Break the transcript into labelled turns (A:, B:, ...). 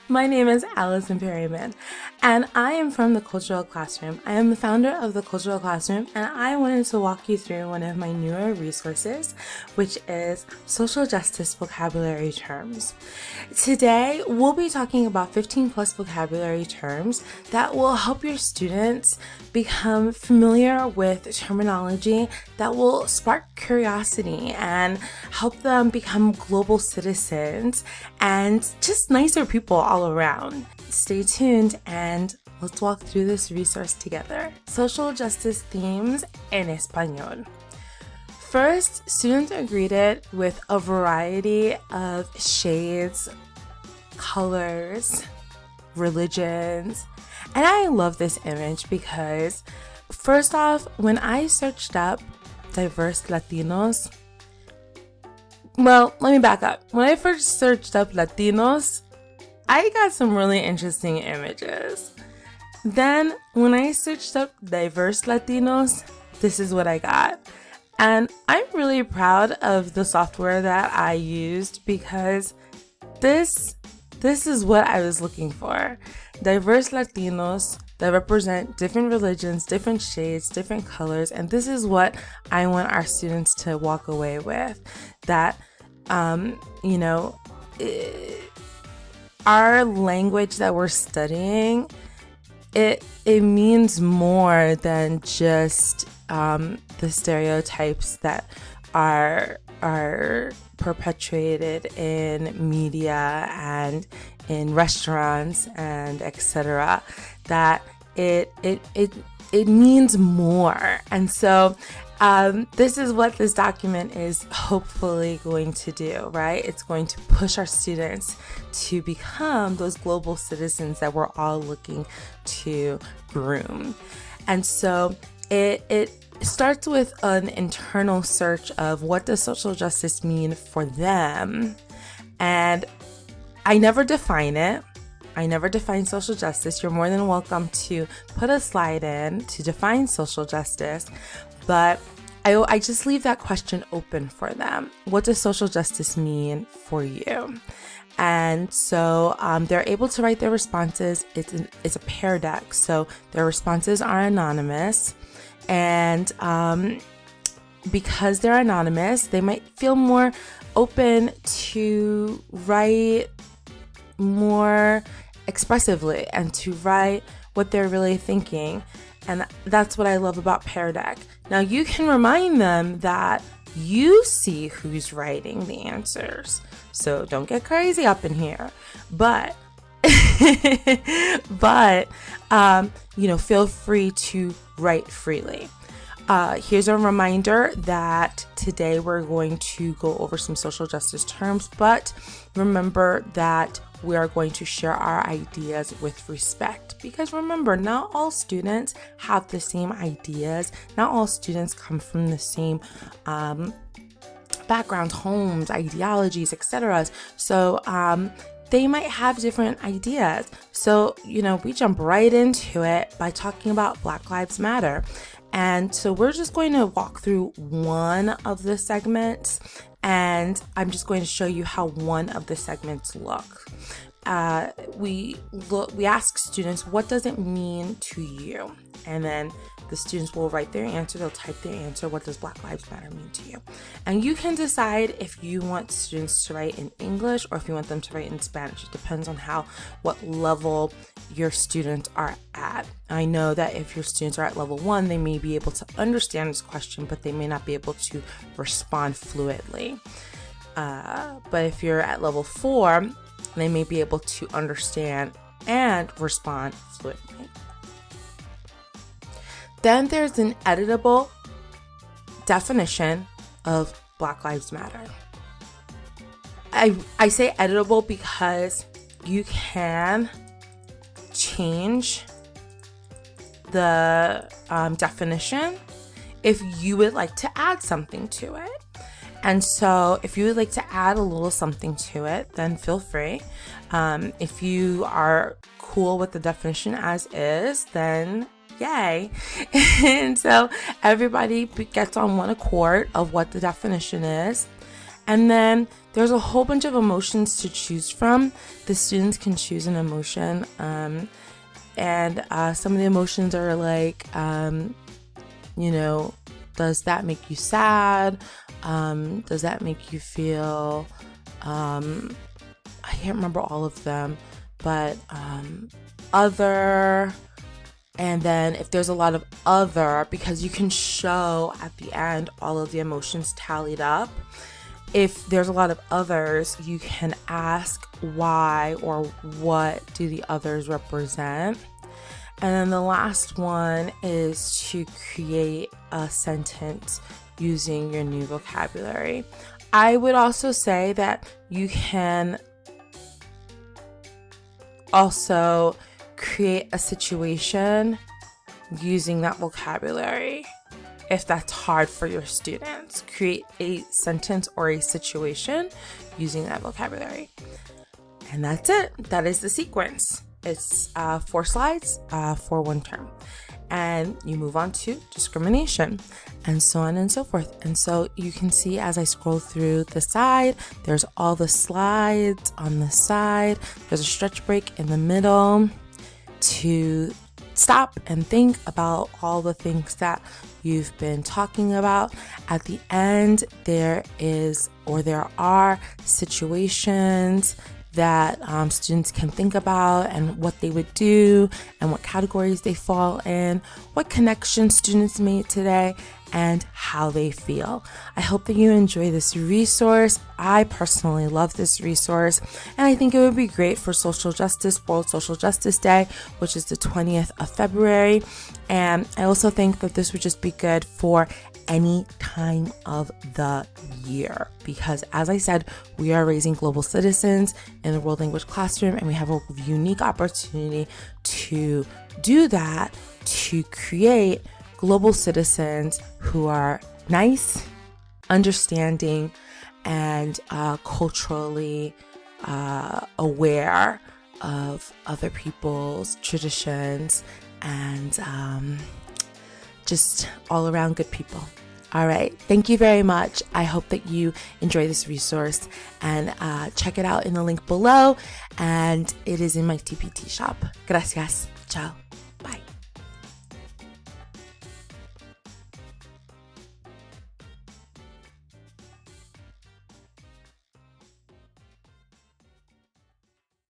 A: My name is Allison and I am from the Cultural Classroom. I am the founder of the Cultural Classroom, and I wanted to walk you through one of my newer resources, which is social justice vocabulary terms. Today, we'll be talking about 15 plus vocabulary terms that will help your students become familiar with terminology that will spark curiosity and help them become global citizens and just nicer people all around. Stay tuned and let's walk through this resource together. Social justice themes en español. First, students are greeted with a variety of shades, colors, religions, and I love this image because first off, when I searched up diverse Latinos, well, let me back up. When I first searched up Latinos, I got some really interesting images. Then, when I searched up diverse Latinos, this is what I got. And I'm really proud of the software that I used because this is what I was looking for. Diverse Latinos that represent different religions, different shades, different colors, and this is what I want our students to walk away with. That, our language that we're studying, it means more than just the stereotypes that are perpetuated in media and in restaurants and etc. That it means more. And so this is what this document is hopefully going to do, right? It's going to push our students to become those global citizens that we're all looking to groom. And so it starts with an internal search of what does social justice mean for them. And I never define it. I never define social justice. You're more than welcome to put a slide in to define social justice, but I just leave that question open for them. What does social justice mean for you? And so they're able to write their responses. It's a Pear Deck, so their responses are anonymous. And because they're anonymous, they might feel more open to write more expressively and to write what they're really thinking. And that's what I love about Pear Deck. Now you can remind them that you see who's writing the answers. So don't get crazy up in here. But feel free to write freely. Here's a reminder that today we're going to go over some social justice terms, but remember that we are going to share our ideas with respect, because remember, not all students have the same ideas. Not all students come from the same backgrounds, homes, ideologies, etc. So they might have different ideas. So, we jump right into it by talking about Black Lives Matter. And so we're just going to walk through one of the segments, and I'm just going to show you how one of the segments look. We ask students, what does it mean to you? And then the students will write their answer. They'll type their answer. What does Black Lives Matter mean to you? And you can decide if you want students to write in English or if you want them to write in Spanish. It depends on what level your students are at. I know that if your students are at level 1, they may be able to understand this question, but they may not be able to respond fluently. But if you're at level 4, they may be able to understand and respond fluently. Then there's an editable definition of Black Lives Matter. I say editable because you can change the definition if you would like to add something to it. And so if you would like to add a little something to it, then feel free. If you are cool with the definition as is, then yay. And so everybody gets on one accord of what the definition is. And then there's a whole bunch of emotions to choose from. The students can choose an emotion, and some of the emotions are like, does that make you sad? Does that make you feel, I can't remember all of them, but other. And then if there's a lot of other, because you can show at the end all of the emotions tallied up. If there's a lot of others, you can ask why or what do the others represent. And then the last one is to create a sentence using your new vocabulary. I would also say that you can also create a situation using that vocabulary. If that's hard for your students, create a sentence or a situation using that vocabulary. And that's it. That is the sequence. It's 4 slides for 1 term. And you move on to discrimination, and so on and so forth. And so you can see as I scroll through the side, there's all the slides on the side. There's a stretch break in the middle to stop and think about all the things that you've been talking about. At the end, there are situations that students can think about and what they would do and what categories they fall in, what connections students made today, and how they feel. I hope that you enjoy this resource. I personally love this resource, and I think it would be great for World Social Justice Day, which is the 20th of February. And I also think that this would just be good for any time of the year, because as I said, we are raising global citizens in the world language classroom, and we have a unique opportunity to do that, to create global citizens who are nice, understanding, and culturally aware of other people's traditions, and just all around good people. All right. Thank you very much. I hope that you enjoy this resource, and check it out in the link below. And it is in my TPT shop. Gracias. Ciao.